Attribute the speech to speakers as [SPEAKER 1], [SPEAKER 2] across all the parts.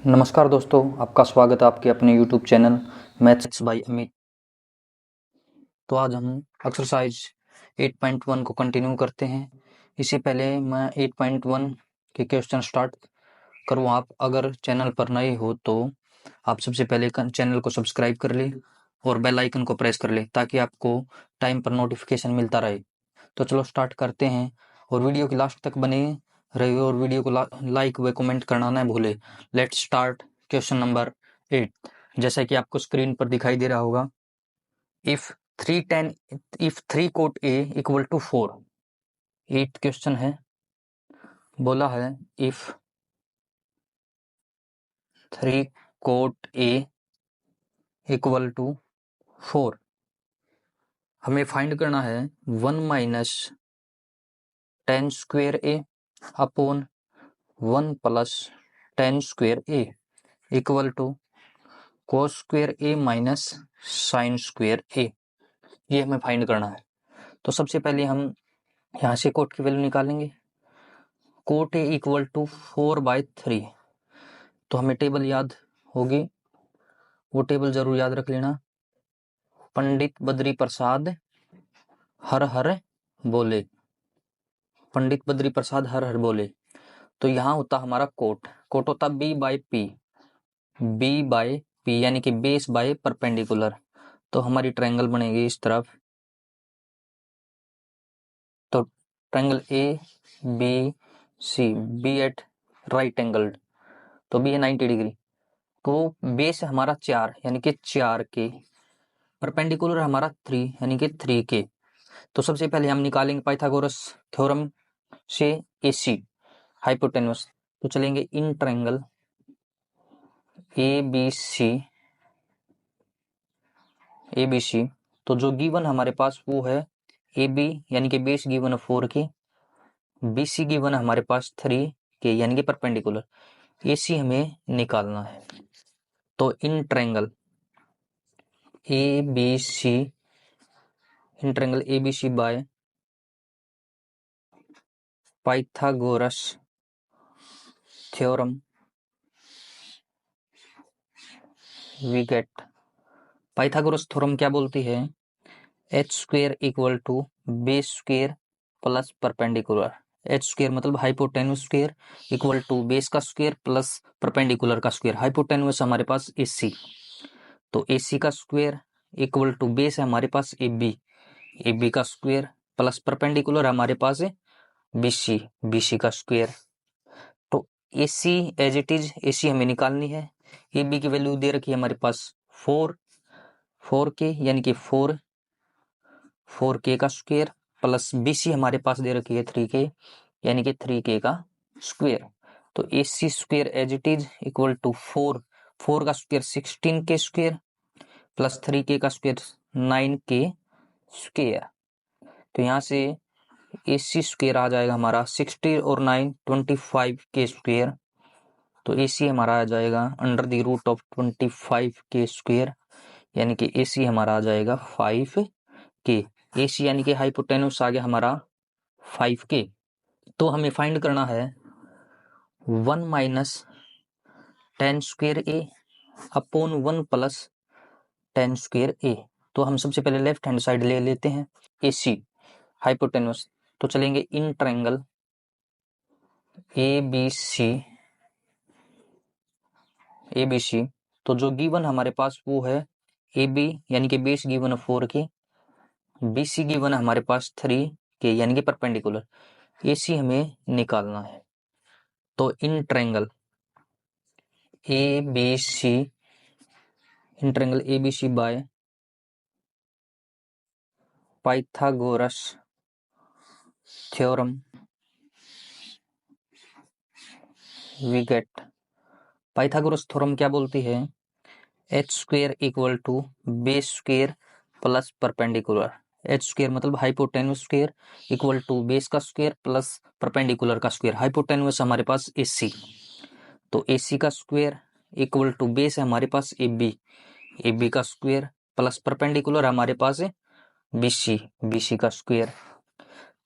[SPEAKER 1] नमस्कार दोस्तों, आपका स्वागत है आपके अपने YouTube channel maths by Amit. तो आज हम एक्सरसाइज 8.1 को कंटिन्यू करते हैं। इससे पहले मैं 8.1 के क्वेश्चन स्टार्ट करूँ, आप अगर चैनल पर नए हो तो आप सबसे पहले चैनल को सब्सक्राइब कर ले और बेल आइकन को प्रेस कर ले ताकि आपको टाइम पर नोटिफिकेशन मिलता रहे। तो चलो स्टार्ट करते हैं और वीडियो की लास्ट तक बने रहिए और वीडियो को लाइक व कमेंट करना ना भूले। Let's start question number 8। जैसा कि आपको स्क्रीन पर दिखाई दे रहा होगा, if 3 cot A equal to 4। 8 question है, बोला है if 3 cot A equal to 4, हमें फाइंड करना है 1 minus 10 square A upon 1 plus 10 square A equal to cos square A minus sine square A. ये हमें फाइंड करना है। तो सबसे पहले हम यहाँ से कोट की वैल्यू निकालेंगे। Cot A equal to 4/3। तो हमें टेबल याद होगी, वो टेबल जरूर याद रख लेना। पंडित बद्री प्रसाद हर हर बोले, पंडित बद्री प्रसाद हर हर बोले। तो यहाँ होता हमारा कोट होता b/p यानी कि बेस बाय परपेंडिकुलर। तो हमारी ट्रायंगल बनेगी इस तरफ। तो triangle A B C, B at right angled, तो बी है 90 डिग्री। तो बेस हमारा 4 यानी कि 4 के, परपेंडिकुलर हमारा 3 यानी कि 3 के। तो सबसे पहले हम निकालेंगे पाइथागोरस थ्योरम से AC हाइपोटेन्यूस। तो चलेंगे इन ट्रायंगल ABC। तो जो गिवन हमारे पास वो है AB यानी कि बेस गिवन है 4 के, BC गिवन है हमारे पास 3 के यानी कि परपेंडिकुलर। AC हमें निकालना है। तो in triangle ABC, in triangle ABC by Pythagoras theorem we get. Pythagoras theorem क्या बोलती है? h square equal to base square plus perpendicular. h square मतलब hypotenuse square equal to base का स्क्वेयर प्लस परपेंडिकुलर का square. Hypotenuse हमारे पास AC, तो AC का स्क्वेयर इक्वल टू बेस है हमारे पास AB का स्क्वेयर प्लस परपेंडिकुलर हमारे पास है BC का स्क्वेयर। तो AC as it is AC हमें निकालनी है। AB की वैल्यू दे रखी है हमारे पास 4 के यानी कि 4 के का स्क्वेयर प्लस BC हमारे पास दे रखी है 3 के यानी कि 3 के का स्क्वेयर। तो AC square as it is equal to 4 का स्क्वेयर 16 के स्क्वेयर प्लस 3 के का स्क्वेयर 9 के स्क्वेयर। तो यहाँ से AC स्क्वेयर आ जाएगा हमारा 60 और 9 25 के स्क्वेयर। तो AC हमारा आ जाएगा अंडर द रूट ऑफ 25 के स्क्वेयर यानी कि AC हमारा आ जाएगा 5 के। AC यानी कि हाइपोटेन्यूस आ गया हमारा 5 के। तो हमें फाइंड करना है 1 minus 10 square A upon 1 plus 10 square ए। तो हम सबसे पहले लेफ्ट हैंड साइड ले लेते हैं AC हाइपोटेन्यूस। तो चलेंगे इन ट्रायंगल ABC। तो जो गिवन हमारे पास वो है AB यानी कि बेस गिवन है 4 के, BC गिवन है हमारे पास 3 के यानी कि परपेंडिकुलर। AC हमें निकालना है। तो in triangle ABC by Pythagoras theorem we get. Pythagoras theorem क्या बोलती है? h square equal to base square plus perpendicular. h square मतलब hypotenuse square equal to base का स्क्वेयर प्लस परपेंडिकुलर का स्क्वेयर। हाइपोटेन्यूस हमारे पास AC, तो AC का स्क्वेयर इक्वल टू बेस है हमारे पास AB का स्क्वेयर प्लस परपेंडिकुलर हमारे पास है BC का स्क्वेयर।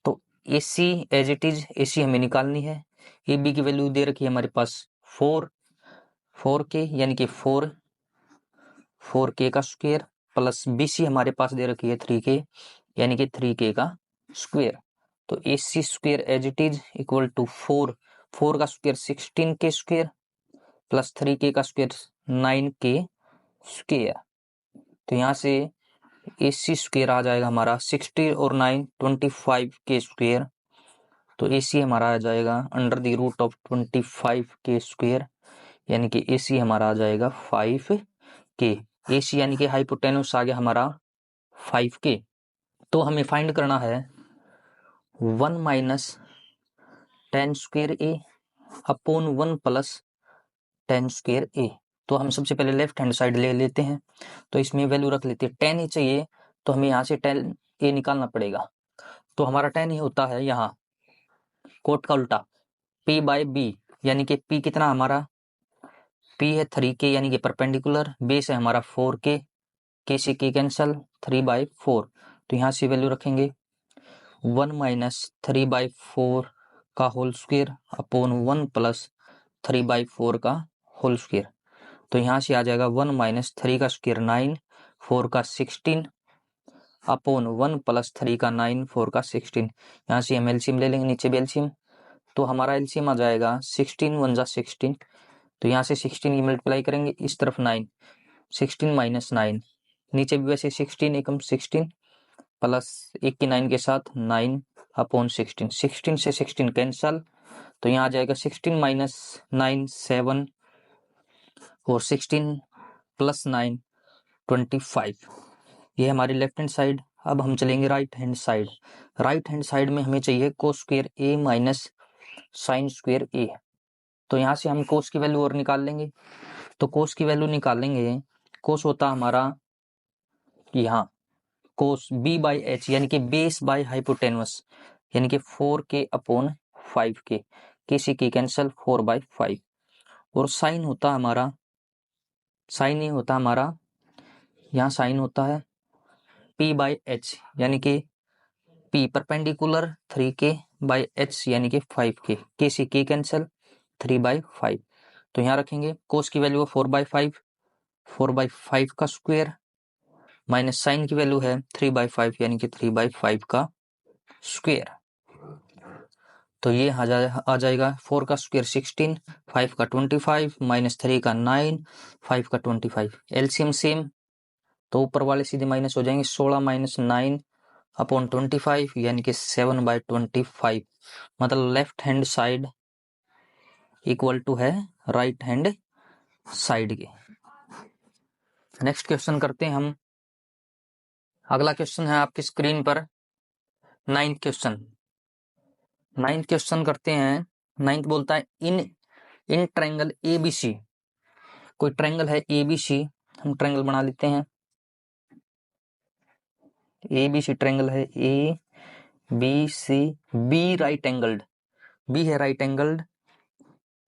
[SPEAKER 1] तो AC as it is AC हमें निकालनी है। AB की वैल्यू दे रखी है हमारे पास 4 4k यानी कि 4k का स्क्वायर प्लस BC हमारे पास दे रखी है 3k यानी कि 3k का स्क्वायर। तो AC square as it is equal to 4 का square 16k square plus 3k का स्क्वायर 9k स्क्वायर। तो यहाँ से AC स्क्वायर आ जाएगा हमारा 60 और 9 25k स्क्वायर। तो AC हमारा आ जाएगा under the root of 25k square यानी कि AC हमारा आ जाएगा 5k। AC यानी कि हाइपोटेन्यूस आ गया हमारा 5k। तो हमें फाइंड करना है 1 minus 10 square A upon 1 plus 10 square A। तो हम सबसे पहले लेफ्ट हैंड साइड ले लेते हैं। तो इसमें वैल्यू रख लेते हैं 10 ही चाहिए, तो हमें यहाँ से 10 A निकालना पड़ेगा। तो हमारा 10 ही होता है यहाँ कोट का उल्टा P बाय B यानी कि P कितना हमारा P है 3k यानी कि परपेंडिकुलर, बेस है हमारा 4k, k से k कैंसल 3/4। तो यहाँ से वैल्यू रखेंगे 1 माइनस 3/4 का होल स्क्वायर अपॉन 1 प्लस 3/4 का होल स्क्वायर। तो यहाँ से आ जाएगा 1 माइनस 3 का स्क्वायर 9, 4 का 16 अपॉन 1 प्लस 3 का 9, 4 का 16। यहाँ से हम एलसीएम ले लेंगे, नीचे भी एलसीएम। तो हमारा एलसीएम आ जाएगा 16 1 जा 16। तो यहाँ से 16 की मल्टीप्लाई करेंगे, इस तरफ 9, 16 माइनस 9, नीचे भी वैसे 16 एकम 16 प्लस 1 की 9 के साथ 9 अपॉन 16, 16 से 16 कैंसल। तो यहाँ आ जाएगा 16 माइनस 9 7 और 16 प्लस 9 25। ये हमारी लेफ्ट हैंड साइड। अब हम चलेंगे right hand side. Right hand side में हमें चाहिए cos square A minus sine square A। तो यहाँ से हम कोस की वैल्यू और निकाल लेंगे। तो कोस की वैल्यू निकालेंगे, कोस होता हमारा यहाँ कोस B बाई H यानी कि बेस बाई हाइपोटेनस यानी कि 4k अपॉन 5k, k से k कैंसल 4/5। और साइन होता हमारा, साइन ही होता हमारा यहाँ साइन होता है P बाई H यानी कि P perpendicular 3k by H यानी कि 5k, k से k कैंसल 3/5। तो यहाँ रखेंगे कोस की वैल्यू 4/5, 4/5 का स्क्वायर माइनस साइन की वैल्यू है 3/5 यानी कि 3/5 का स्क्वायर। तो ये आ जाएगा 4 का स्क्वायर 16, 5 का 25 माइनस 3 का 9, 5 का 25। एलसीएम सेम, तो ऊपर वाले सीधे माइनस हो जाएंगे। 16 माइनस 9 अपॉन 25 यानी कि 7/25। मतलब left hand side equal to है राइट हैंड साइड के। नेक्स्ट क्वेश्चन करते हैं हम। अगला क्वेश्चन है आपकी स्क्रीन पर 9th क्वेश्चन। 9th क्वेश्चन करते हैं। 9th बोलता है इन ट्रायंगल ABC, कोई ट्रायंगल है ABC, हम ट्रायंगल बना लेते हैं। ABC ट्रायंगल है ABC, B right angled, B है राइट एंगल्ड।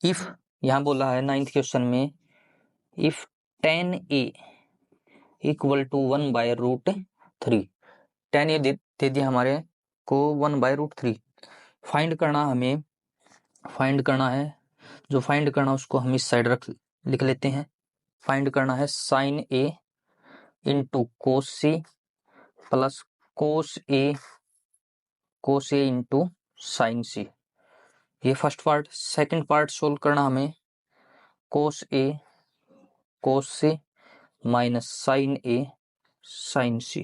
[SPEAKER 1] इफ यहां बोला है 9th क्वेश्चन में if tan A equal to 1/√3, tan A दे दिया हमारे को 1/√3। फाइंड करना हमें, फाइंड करना है, जो फाइंड करना उसको हम इस साइड लिख लेते हैं। फाइंड करना है sine A into cos C plus cos A into sine C। ये first part. Second part solve करना हमें cos A cos C minus sine A sine C।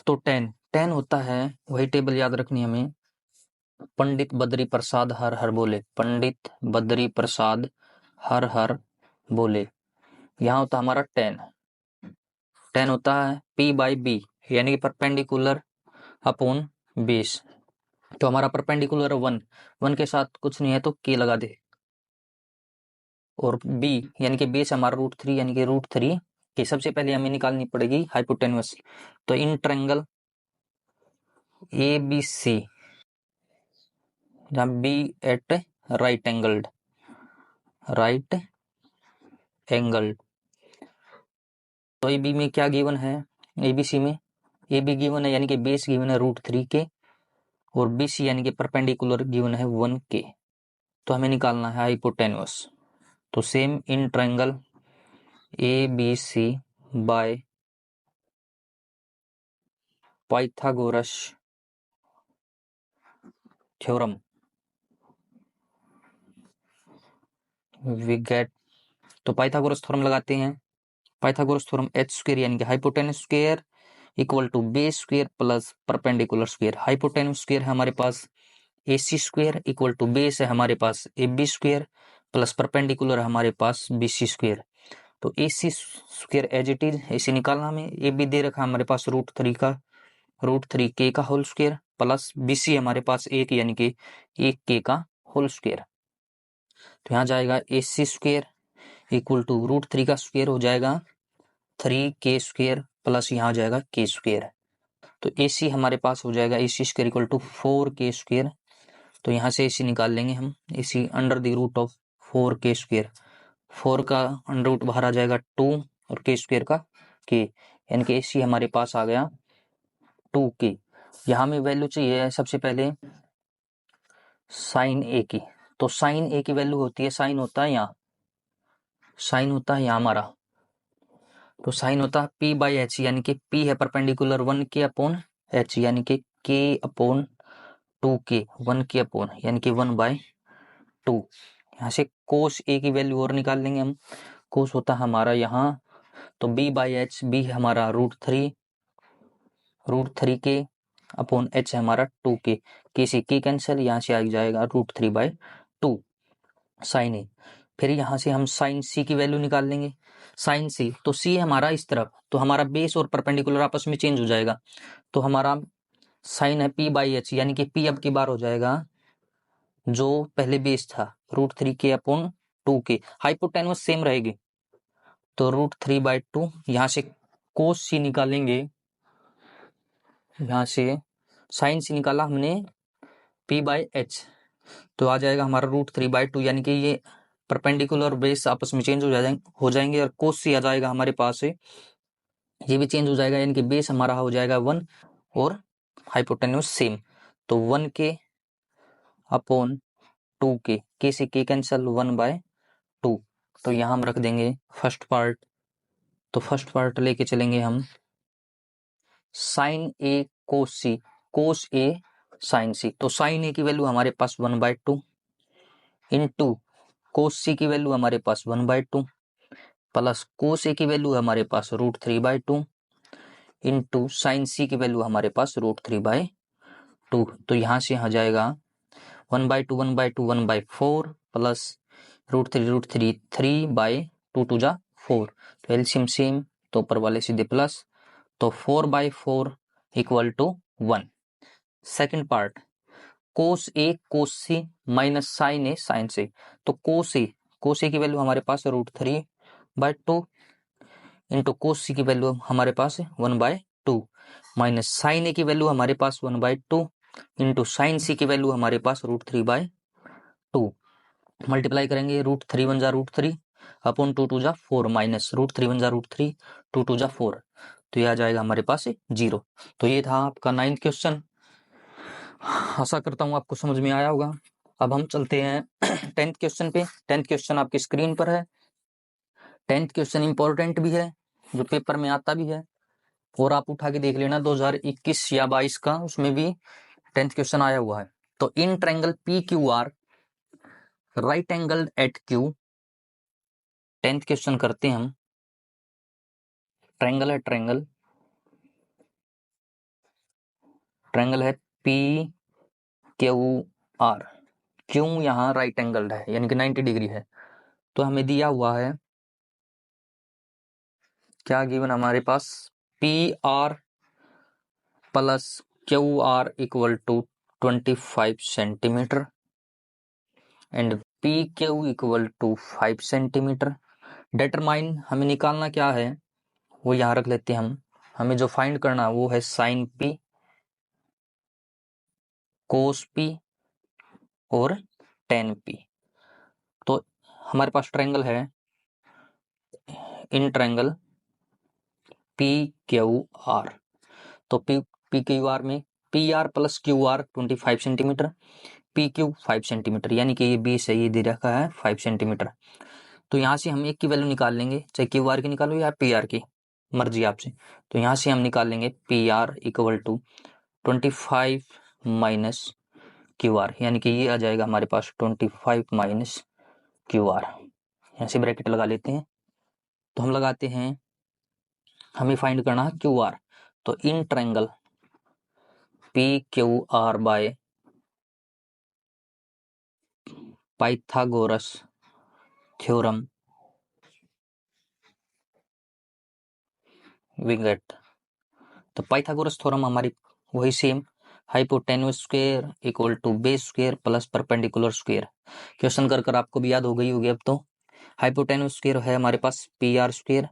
[SPEAKER 1] तो tan होता है, वही टेबल याद रखनी हमें, पंडित बद्री प्रसाद हर हर बोले, पंडित बद्री प्रसाद हर हर बोले। यहाँ होता है हमारा tan होता है P बाई B यानी कि परपेंडिकुलर अपॉन बेस। तो हमारा परपेंडिकुलर 1 के साथ कुछ नहीं है तो k लगा दे, और B यानी कि बेस हमारा √3 यानी कि √3 की सबसे पहले हमें निकालनी पड़ेगी हाइपोटेन्यूस। तो इन ट्रायंगल ABC जहाँ B एट राइट एंगल्ड तो AB में क्या गिवन है, ABC में AB गिवन है यानी कि बेस गिवन है √3 के, और BC यानी कि परपेंडिकुलर गिवन है 1 के। तो हमें निकालना है हाइपोटेन्यूस। तो same in triangle ABC by Pythagoras theorem we get, तो पाइथागोरस थ्योरम लगाते हैं। पाइथागोरस थ्योरम h स्क्वायर यानी कि hypotenuse square equal to base square plus perpendicular square. Hypotenuse square है हमारे पास AC square equal to base है हमारे पास AB स्क्वायर प्लस परपेंडिकुलर है हमारे पास BC स्क्वायर। तो AC square as it is, AC निकालना हमें, AB दे रखा हमारे पास √3 का होल स्क्वायर प्लस BC हमारे पास 1 यानी कि 1K का होल स्क्वायर। तो यहाँ जाएगा AC स्क्वायर इक्वल टू √3 का स्क्वायर हो जाएगा 3K स्क्वायर प्लस यहाँ जाएगा K स्क्वायर। तो AC हमारे पास हो जाएगा AC square equal to 4K square. तो यहाँ से AC निकाल लेंगे हम, AC under the root of 4K square. 4 का अंडर रूट बाहर आ जाएगा 2 और K स्क्वायर का K, यानी कि AC हमारे पास आ गया 2K। यहाँ में वैल्यू चाहिए सबसे पहले साइन A की। तो साइन A की वैल्यू होती है, साइन होता है यहाँ हमारा, तो साइन होता है P/H, यानी कि P है परपेंडिकुलर 1K अपॉन H, यानी कि K upon 2K, 1K upon यानी कि 1/2। यहाँ से कोस A की वैल्यू और निकाल लेंगे हम। कोस होता है हमारा यहाँ, तो B/H, B है हमारा √3K अपॉन H है हमारा 2K। K से K कैंसिल, यहाँ से आ जाएगा √3/2 साइन A। फिर यहाँ से हम साइन C की वैल्यू निकाल लेंगे। साइन C, तो C हमारा इस तरफ, तो हमारा बेस और परपेंडिकुलर आपस में चेंज हो जाएगा। तो हमारा साइन है P/H, यानी कि P अब की बार हो जाएगा जो पहले बेस था √3K upon 2K। Hypotenuse same रहेगी, तो √3/2। यहाँ से कोस C निकालेंगे, यहाँ से साइन C निकाला हमने P/H, तो आ जाएगा हमारा √3/2, यानी कि ये परपेंडिकुलर बेस आपस में चेंज हो जाएंगे और कोस C आ जाएगा हमारे पास, ये भी चेंज हो जाएगा, यानी कि बेस हमारा हो जाएगा 1 और हाइपोटेन्यूज सेम। तो 1K अपॉन 2K, K से K कैंसल 1/2। तो यहाँ हम रख देंगे फर्स्ट पार्ट, तो फर्स्ट पार्ट लेके चलेंगे हम sine A cos A sine C। तो साइन A की वैल्यू हमारे पास 1/2 इंटू कोस C की वैल्यू हमारे पास 1/2 प्लस कोस A की वैल्यू हमारे पास √3/2 इंटू साइन C की वैल्यू हमारे पास √3/2। तो यहाँ से आ जाएगा 1/2 1/2 1/4 प्लस √3 3/2 2 जा 4। तो एलसीएम सेम, तो ऊपर वाले सीधे प्लस, तो 4/4 equal to 1। Second part cos C minus sine A sine C। तो कोस A की वैल्यू हमारे पास √3/2 इंटू कोस C की वैल्यू हमारे पास 1/2 माइनस साइन A की वैल्यू हमारे पास 1/2 इंटू साइन C की वैल्यू हमारे पास √3/2। मल्टीप्लाई करेंगे, √3 1 जा √3 अपॉन 2 2 जा 4 माइनस √3 1 जा √3 2 2 जा 4। तो यह आ जाएगा हमारे पास 0। तो ये था आपका 9th क्वेश्चन। आशा करता हूँ आपको समझ में आया होगा। अब हम चलते हैं 10th क्वेश्चन पे। 10th क्वेश्चन आपकी स्क्रीन पर है। 10th क्वेश्चन इंपॉर्टेंट भी है, जो पेपर में आता भी है, और आप उठा के देख लेना 2021 या 22 का, उसमें भी 10th क्वेश्चन आया हुआ है। तो in triangle PQR right angle at Q, 10th question करते हैं हम। ट्रायंगल है ट्रायंगल है PQR, क्यों यहाँ राइट एंगल्ड है यानी कि 90 डिग्री है। तो हमें दिया हुआ है क्या गिवन हमारे पास, PR plus QR equal to 25 centimetre and PQ equal to 5 centimetre. Determine हमें निकालना क्या है वो यहाँ रख लेते हैं हम। हमें जो फाइंड करना वो है साइन P, कोस P और टेन P। तो हमारे पास ट्रायंगल है इन ट्रायंगल PQR। तो PQR में PR plus QR 25 centimetre, PQ 5 centimetre, यानी कि ये 20 है, ये दे रखा है 5 सेंटीमीटर। तो यहाँ से हम एक की वैल्यू निकाल लेंगे, चाहे क्यू आर की निकालो या पी आर की, मर्जी आपसे। तो यहाँ से हम निकाल लेंगे P R equal to 25 minus Q R, यानी कि ये आ जाएगा हमारे पास 25 माइनस क्यू आर। यहाँ से ब्रैकेट लगा लेते हैं। तो हम लगाते हैं, हमें फाइंड करना है क्यू आर। तो in triangle P Q R by Pythagoras theorem we get. तो पाइथागोरस थ्योरम हमारी वही same, hypotenuse square equal to base square plus perpendicular square. Question कर आपको भी याद हो गई होगी अब तो। हाइपोटेन्यूस स्क्वायर है हमारे पास P R square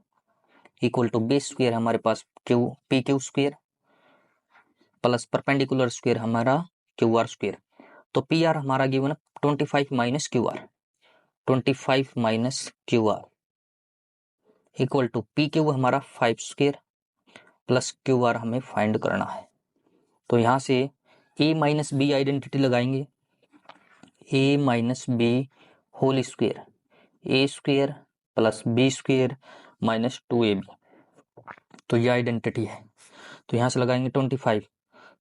[SPEAKER 1] equal to base square हमारे पास P Q square plus perpendicular square हमारा क्यू आर स्क्वायर। तो पी आर हमारा given 25 minus Q R, 25 minus Q R equal to P Q हमारा 5 square plus Q R हमें find करना है। तो यहाँ से ए माइनस बी आइडेंटिटी लगाएंगे, A minus B whole square, A square plus B square minus 2ab। तो ये आइडेंटिटी है। तो यहाँ से लगाएंगे 25,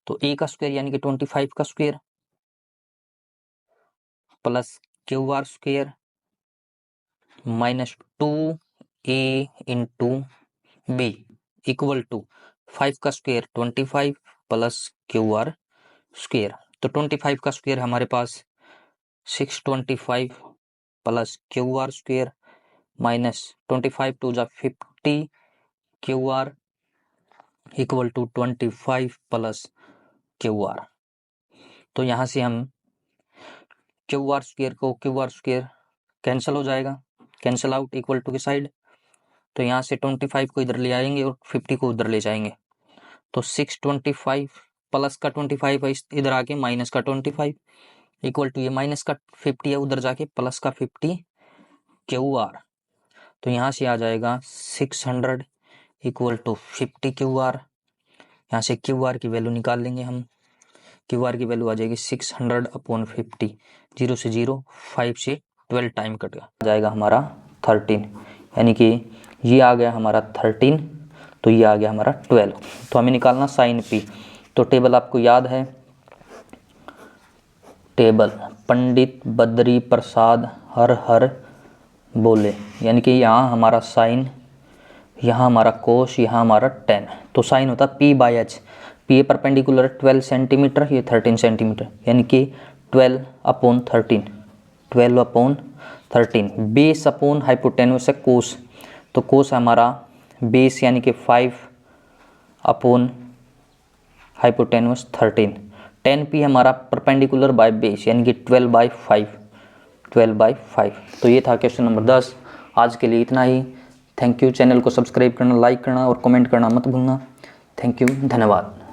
[SPEAKER 1] तो ए का स्क्वायर यानी कि 25 का square plus Q R square minus 2a into B equal to 5 का square 25 plus Q R square. तो 25 का स्क्वायर हमारे पास 625 plus Q R square minus 25 two जा 50 Q R equal to 25 plus Q R. तो यहाँ से हम क्यू आर स्क्वायर कैंसिल हो जाएगा, कैंसिल आउट इक्वल टू की साइड। तो यहाँ से 25 को इधर ले आएंगे और 50 को उधर ले जाएंगे। तो 625 प्लस का 25 है इधर आके माइनस का 25 इक्वल टू ये माइनस का 50 है उधर जाके प्लस का 50 क्यू आर। तो यहाँ से आ जाएगा 600 इक्वल टू 50 क्यू आर। यहाँ से क्यू आर की वैल्यू निकाल लेंगे हम, क्यू आर की वैल्यू आ जाएगी 600 अपॉन 50, 0 से 0, 5 से 12 टाइम कट जाएगा हमारा 13, यानी कि ये आ गया हमारा 13, तो ये आ गया हमारा 12। तो हमें निकालना साइन पी। तो टेबल आपको याद है, टेबल पंडित बद्री प्रसाद हर हर बोले, यानी कि यहाँ हमारा साइन, यहाँ हमारा कोस, यहाँ हमारा टेन। तो साइन होता P by H, P A perpendicular 12 centimetre, ये 13 सेंटीमीटर, यानी कि 12 upon 13, 12 upon 13। Base upon hypotenuse है कोस, तो कोस हमारा बेस यानी कि 5 अपॉन हाइपोटेन्यूस 13। 10p हमारा परपेंडिकुलर बाय बेस यानी कि 12/5, 12/5। तो ये था क्वेश्चन नंबर 10। आज के लिए इतना ही। Thank you. चैनल को सब्सक्राइब करना, लाइक करना और कमेंट करना मत भूलना। थैंक यू, धन्यवाद।